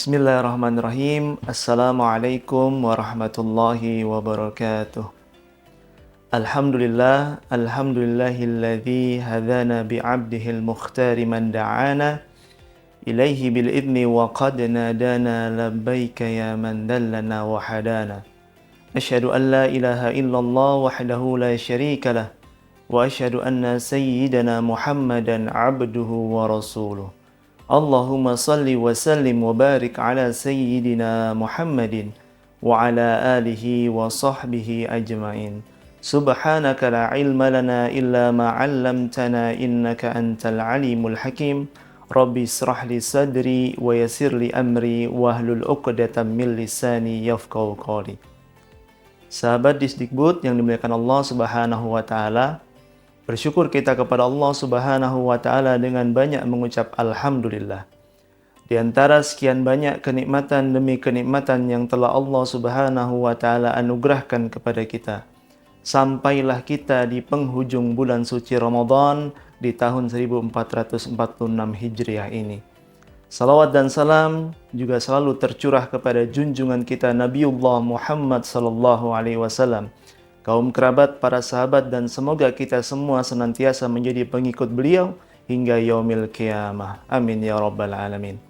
Bismillahirrahmanirrahim. Assalamualaikum warahmatullahi wabarakatuh. Alhamdulillahilladzi hadana bi'abdihil mukhtari man da'ana ilaihi bil idni wa qad nadana labbaika ya man dallana wa hadana. Asyhadu an la ilaha illallah wahdahu la syarika lah wa asyhadu anna sayyidana Muhammadan abduhu wa rasuluh. Allahumma salli wa sallim wa barik ala sayyidina Muhammadin wa ala alihi wa sahbihi ajma'in. Subhanaka la ilma lana illa ma 'allamtana innaka antal alimul hakim. Rabbi israh li sadri wa yassir li amri wahlul 'uqdatam min lisani yafqahu qawli. Sahabat Disdikbud yang dimuliakan Allah Subhanahu wa taala, bersyukur kita kepada Allah Subhanahu wa taala dengan banyak mengucap alhamdulillah. Di antara sekian banyak kenikmatan demi kenikmatan yang telah Allah Subhanahu wa taala anugerahkan kepada kita, sampailah kita di penghujung bulan suci Ramadan di tahun 1446 Hijriah ini. Salawat dan salam juga selalu tercurah kepada junjungan kita Nabiullah Muhammad sallallahu alaihi wasallam, kaum kerabat, para sahabat, dan semoga kita semua senantiasa menjadi pengikut beliau hingga yaumil qiyamah. Amin ya rabbal alamin.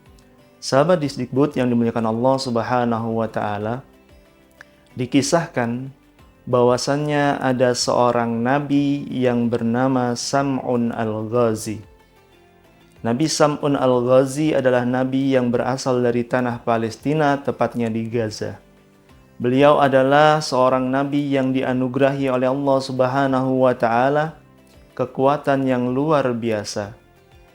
Sahabat Disdikbud yang dimuliakan Allah Subhanahu wa taala, dikisahkan bahwasannya ada seorang nabi yang bernama Sam'un al-Ghazi. Nabi Sam'un al-Ghazi adalah nabi yang berasal dari tanah Palestina, tepatnya di Gaza. Beliau adalah seorang nabi yang dianugerahi oleh Allah Subhanahu wa taala kekuatan yang luar biasa,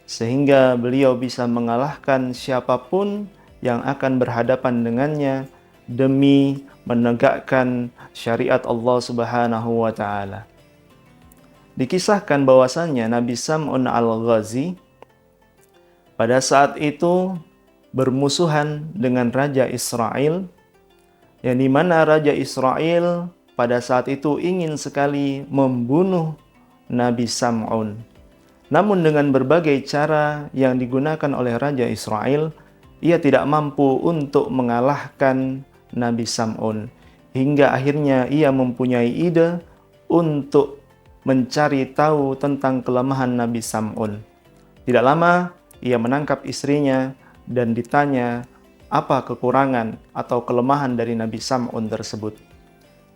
sehingga beliau bisa mengalahkan siapapun yang akan berhadapan dengannya demi menegakkan syariat Allah Subhanahu wa taala. Dikisahkan bahwasannya Nabi Sam'un al-Ghazi pada saat itu bermusuhan dengan Raja Israel, yang dimana Raja Israel pada saat itu ingin sekali membunuh Nabi Sam'un. Namun dengan berbagai cara yang digunakan oleh Raja Israel, ia tidak mampu untuk mengalahkan Nabi Sam'un. Hingga akhirnya ia mempunyai ide untuk mencari tahu tentang kelemahan Nabi Sam'un. Tidak lama, ia menangkap istrinya dan ditanya apa kekurangan atau kelemahan dari Nabi Sam'un tersebut.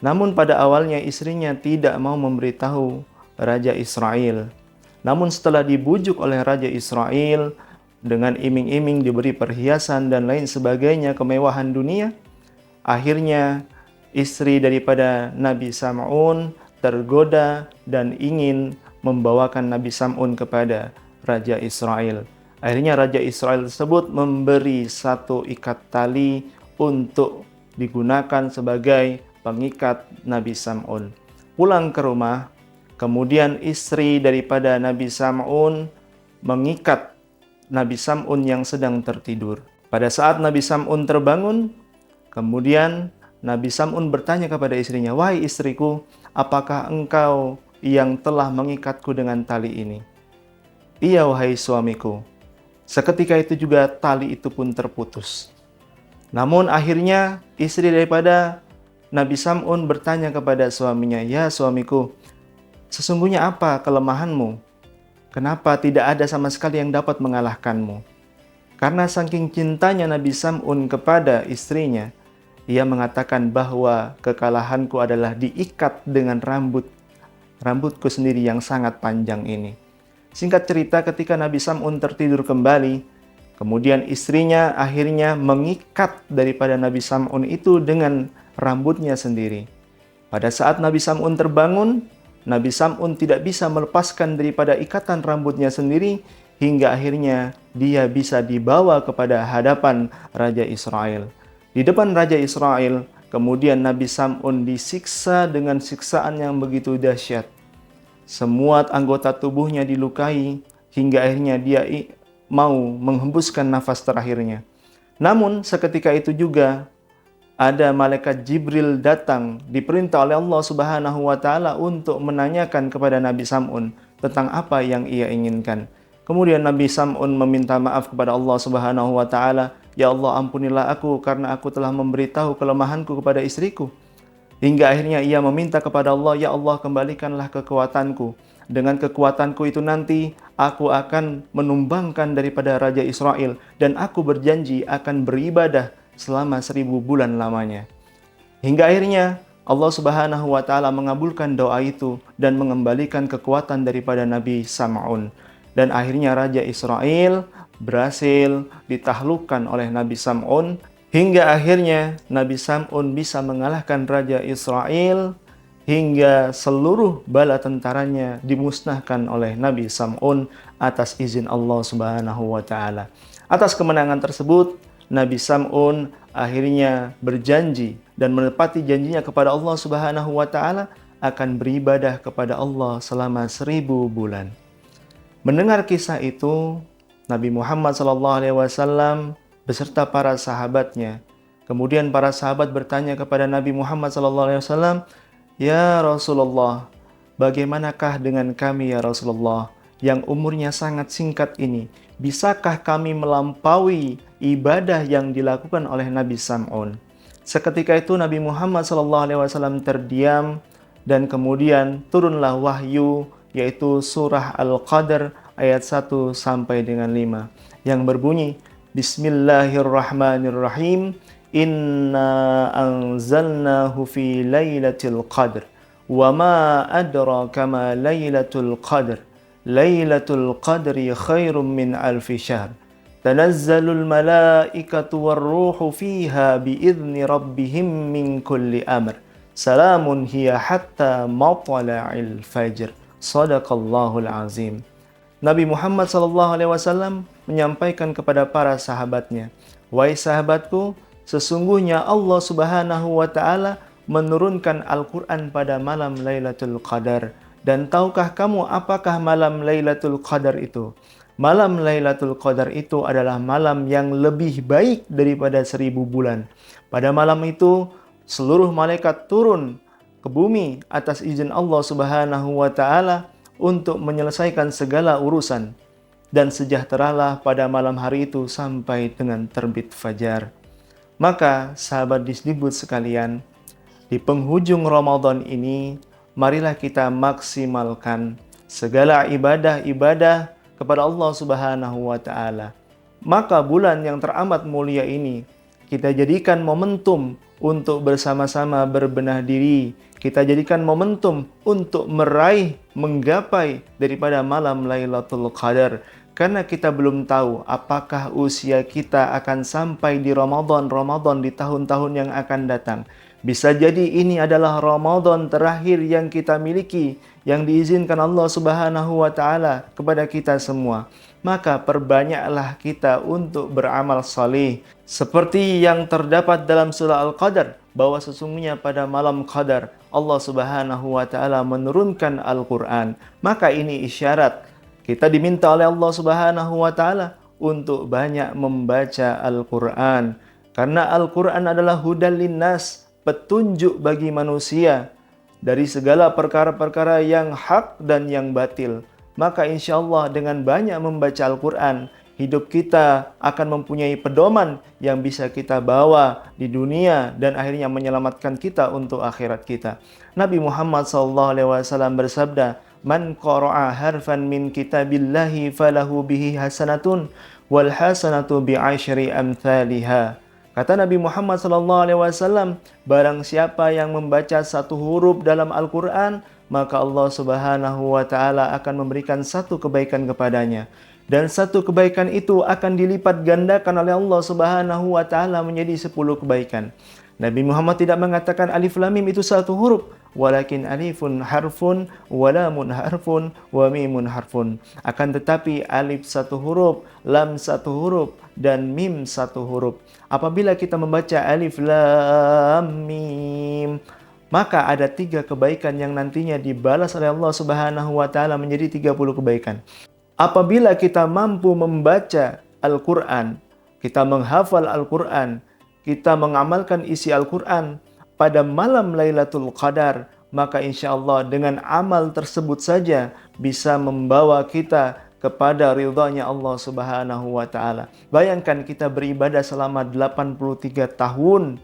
Namun pada awalnya istrinya tidak mau memberitahu Raja Israel. Namun setelah dibujuk oleh Raja Israel dengan iming-iming diberi perhiasan dan lain sebagainya, kemewahan dunia, akhirnya istri daripada Nabi Sam'un tergoda dan ingin membawakan Nabi Sam'un kepada Raja Israel. Akhirnya Raja Israel tersebut memberi satu ikat tali untuk digunakan sebagai pengikat Nabi Sam'un. Pulang ke rumah, kemudian istri daripada Nabi Sam'un mengikat Nabi Sam'un yang sedang tertidur. Pada saat Nabi Sam'un terbangun, kemudian Nabi Sam'un bertanya kepada istrinya, "Wahai istriku, apakah engkau yang telah mengikatku dengan tali ini?" "Iya, wahai suamiku." Seketika itu juga tali itu pun terputus. Namun akhirnya istri daripada Nabi Sam'un bertanya kepada suaminya, "Ya suamiku, sesungguhnya apa kelemahanmu? Kenapa tidak ada sama sekali yang dapat mengalahkanmu?" Karena saking cintanya Nabi Sam'un kepada istrinya, ia mengatakan bahwa kekalahanku adalah diikat dengan rambutku sendiri yang sangat panjang ini. Singkat cerita, ketika Nabi Sam'un tertidur kembali, kemudian istrinya akhirnya mengikat daripada Nabi Sam'un itu dengan rambutnya sendiri. Pada saat Nabi Sam'un terbangun, Nabi Sam'un tidak bisa melepaskan daripada ikatan rambutnya sendiri, hingga akhirnya dia bisa dibawa kepada hadapan Raja Israel. Di depan Raja Israel, kemudian Nabi Sam'un disiksa dengan siksaan yang begitu dahsyat. Semua anggota tubuhnya dilukai hingga akhirnya dia mau menghembuskan nafas terakhirnya. Namun seketika itu juga ada malaikat Jibril datang diperintah oleh Allah Subhanahu wa taala untuk menanyakan kepada Nabi Sam'un tentang apa yang ia inginkan. Kemudian Nabi Sam'un meminta maaf kepada Allah Subhanahu wa taala Ya Allah, ampunilah aku karena aku telah memberitahu kelemahanku kepada istriku. Hingga akhirnya ia meminta kepada Allah, ya Allah, kembalikanlah kekuatanku. Dengan kekuatanku itu nanti aku akan menumbangkan daripada Raja Israel dan aku berjanji akan beribadah selama 1000 bulan lamanya. Hingga akhirnya Allah Subhanahu wa taala mengabulkan doa itu dan mengembalikan kekuatan daripada Nabi Sam'un. Dan akhirnya Raja Israel berhasil ditaklukkan oleh Nabi Sam'un. Hingga akhirnya Nabi Sam'un bisa mengalahkan Raja Israel hingga seluruh bala tentaranya dimusnahkan oleh Nabi Sam'un atas izin Allah Subhanahu wa taala. Atas kemenangan tersebut, Nabi Sam'un akhirnya berjanji dan menepati janjinya kepada Allah Subhanahu wa taala akan beribadah kepada Allah selama 1000 bulan. Mendengar kisah itu, Nabi Muhammad SAW beserta para sahabatnya. Kemudian para sahabat bertanya kepada Nabi Muhammad SAW, "Ya Rasulullah, bagaimanakah dengan kami ya Rasulullah yang umurnya sangat singkat ini? Bisakah kami melampaui ibadah yang dilakukan oleh Nabi Sam'un?" Seketika itu Nabi Muhammad SAW terdiam dan kemudian turunlah wahyu, yaitu surah Al-Qadr ayat 1 sampai dengan 5 yang berbunyi, Bismillahirrahmanirrahim. Inna anzalnahu fi lailatul qadr. Wa ma adraka ma lailatul qadr. Lailatul qadri khairum min alfi syahr. Tanazzalul malaikatu warruhu fiha biizni rabbihim min kulli amr. Salamun hiya hatta matla'il fajr. Sadaqallahul azim. Nabi Muhammad SAW menyampaikan kepada para sahabatnya, "Wahai sahabatku, sesungguhnya Allah Subhanahu wa taala menurunkan Al-Qur'an pada malam Lailatul Qadar. Dan tahukah kamu apakah malam Lailatul Qadar itu? Malam Lailatul Qadar itu adalah malam yang lebih baik daripada 1000 bulan. Pada malam itu seluruh malaikat turun ke bumi atas izin Allah Subhanahu wa taala untuk menyelesaikan segala urusan, dan sejahteralah pada malam hari itu sampai dengan terbit fajar." Maka sahabat disebut sekalian, di penghujung Ramadan ini, marilah kita maksimalkan segala ibadah-ibadah kepada Allah Subhanahu wa taala. Maka bulan yang teramat mulia ini kita jadikan momentum untuk bersama-sama berbenah diri. Kita jadikan momentum untuk meraih, menggapai daripada malam Lailatul Qadar. Karena kita belum tahu apakah usia kita akan sampai di Ramadan di tahun-tahun yang akan datang. Bisa jadi ini adalah Ramadan terakhir yang kita miliki, yang diizinkan Allah Subhanahu wa taala kepada kita semua. Maka perbanyaklah kita untuk beramal saleh. Seperti yang terdapat dalam surah Al-Qadar, bahwa sesungguhnya pada malam Qadar Allah Subhanahu wa taala menurunkan Al-Qur'an. Maka ini isyarat kita diminta oleh Allah Subhanahu wa taala untuk banyak membaca Al-Qur'an. Karena Al-Qur'an adalah hudal linnas, petunjuk bagi manusia dari segala perkara-perkara yang hak dan yang batil. Maka insya Allah dengan banyak membaca Al-Quran, hidup kita akan mempunyai pedoman yang bisa kita bawa di dunia dan akhirnya menyelamatkan kita untuk akhirat kita. Nabi Muhammad SAW bersabda, "Man qara'a harfan min kitabillahi falahu bihi hasanatun wal hasanatu bi'asyri amthaliha." Kata Nabi Muhammad SAW, barang siapa yang membaca satu huruf dalam Al-Quran, maka Allah Subhanahu wa taala akan memberikan satu kebaikan kepadanya. Dan satu kebaikan itu akan dilipat gandakan oleh Allah Subhanahu wa taala menjadi 10 kebaikan. Nabi Muhammad tidak mengatakan alif lam mim itu satu huruf, walakin alifun harfun, wa lamun harfun, wa mimun harfun. Akan tetapi alif satu huruf, lam satu huruf, dan mim satu huruf. Apabila kita membaca alif lam mim, maka ada 3 kebaikan yang nantinya dibalas oleh Allah Subhanahu wa taala menjadi 30 kebaikan. Apabila kita mampu membaca Al-Quran, kita menghafal Al-Quran, kita mengamalkan isi Al-Quran pada malam Lailatul Qadar, maka insya Allah dengan amal tersebut saja bisa membawa kita kepada ridhanya Allah Subhanahu wa taala. Bayangkan kita beribadah selama 83 tahun.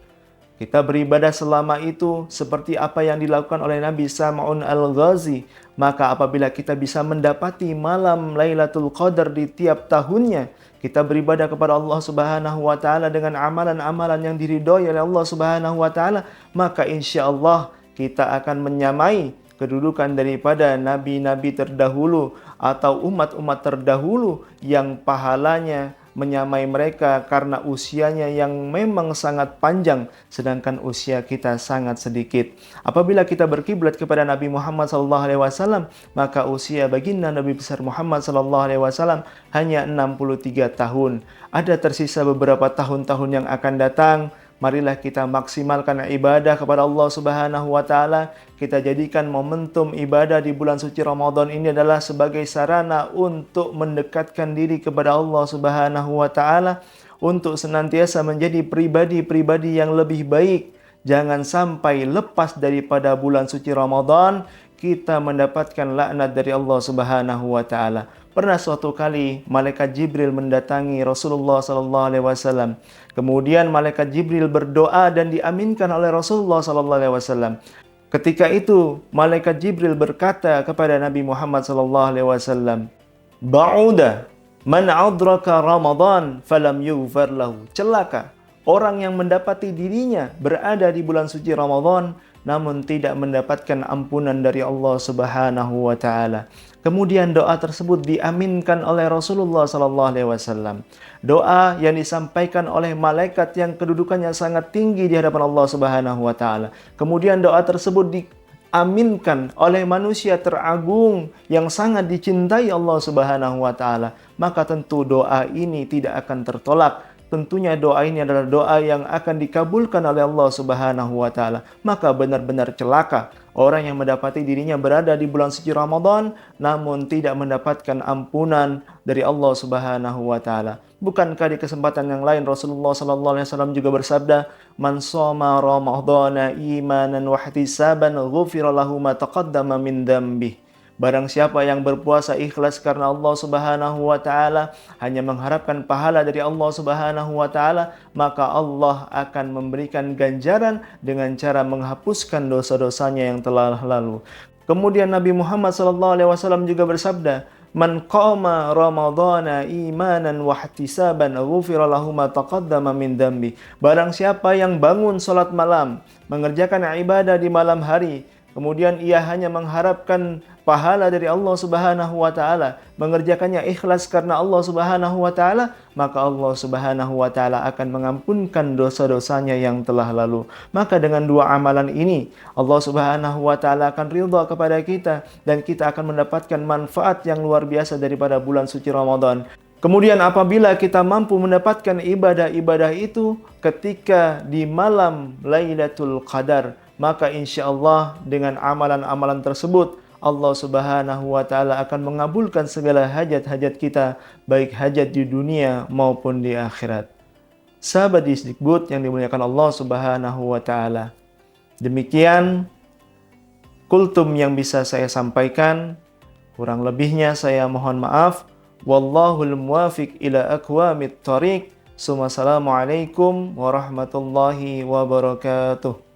Kita beribadah selama itu seperti apa yang dilakukan oleh Nabi Sam'un Al-Ghazi. Maka apabila kita bisa mendapati malam Lailatul Qadar di tiap tahunnya, kita beribadah kepada Allah Subhanahu wa taala dengan amalan-amalan yang diridhoi oleh Allah Subhanahu wa taala, maka insya Allah kita akan menyamai kedudukan daripada nabi-nabi terdahulu atau umat-umat terdahulu yang pahalanya menyamai mereka karena usianya yang memang sangat panjang sedangkan usia kita sangat sedikit. Apabila kita berkiblat kepada Nabi Muhammad SAW, maka usia baginda Nabi besar Muhammad SAW hanya 63 tahun. Ada tersisa beberapa tahun-tahun yang akan datang. Marilah kita maksimalkan ibadah kepada Allah Subhanahu wa taala. Kita jadikan momentum ibadah di bulan suci Ramadan ini adalah sebagai sarana untuk mendekatkan diri kepada Allah Subhanahu wa taala, untuk senantiasa menjadi pribadi-pribadi yang lebih baik. Jangan sampai lepas daripada bulan suci Ramadan kita mendapatkan laknat dari Allah Subhanahu wa taala. Pernah suatu kali malaikat Jibril mendatangi Rasulullah sallallahu alaihi wasallam. Kemudian malaikat Jibril berdoa dan diaminkan oleh Rasulullah sallallahu alaihi wasallam. Ketika itu malaikat Jibril berkata kepada Nabi Muhammad sallallahu alaihi wasallam, "Ba'uda man adraka Ramadan falam yughfar lahu." Celaka orang yang mendapati dirinya berada di bulan suci Ramadan namun tidak mendapatkan ampunan dari Allah Subhanahu wa taala. Kemudian doa tersebut diaminkan oleh Rasulullah sallallahu alaihi wasallam. Doa yang disampaikan oleh malaikat yang kedudukannya sangat tinggi di hadapan Allah Subhanahu wa taala. Kemudian doa tersebut diaminkan oleh manusia teragung yang sangat dicintai Allah Subhanahu wa taala. Maka tentu doa ini tidak akan tertolak. Tentunya doa ini adalah doa yang akan dikabulkan oleh Allah Subhanahu wa taala. Maka benar-benar celaka orang yang mendapati dirinya berada di bulan suci Ramadan namun tidak mendapatkan ampunan dari Allah Subhanahu wa taala. Bukankah di kesempatan yang lain Rasulullah sallallahu alaihi wasallam juga bersabda, "Man shoma Ramadhana imanan wa ihtisaban ghufira lahu ma taqaddama min dzambihi." Barang siapa yang berpuasa ikhlas karena Allah Subhanahu wa taala, hanya mengharapkan pahala dari Allah Subhanahu wa taala, maka Allah akan memberikan ganjaran dengan cara menghapuskan dosa-dosanya yang telah lalu. Kemudian Nabi Muhammad SAW juga bersabda, "Man qama Ramadhana imanan wa ihtisaban ghufira lahu ma taqaddama min dzambi." Barang siapa yang bangun salat malam, mengerjakan ibadah di malam hari, kemudian ia hanya mengharapkan pahala dari Allah Subhanahu wa taala, mengerjakannya ikhlas karena Allah Subhanahu wa taala, maka Allah Subhanahu wa taala akan mengampunkan dosa-dosanya yang telah lalu. Maka dengan dua amalan ini Allah Subhanahu wa taala akan ridha kepada kita dan kita akan mendapatkan manfaat yang luar biasa daripada bulan suci Ramadan. Kemudian apabila kita mampu mendapatkan ibadah-ibadah itu ketika di malam Lailatul Qadar, maka insya Allah dengan amalan-amalan tersebut Allah Subhanahu wa taala akan mengabulkan segala hajat-hajat kita, baik hajat di dunia maupun di akhirat. Sahabat Disdikbud yang dimuliakan Allah Subhanahu wa taala. Demikian kultum yang bisa saya sampaikan. Kurang lebihnya saya mohon maaf. Wallahul muwafiq ila aqwamit thoriq. Assalamualaikum warahmatullahi wabarakatuh.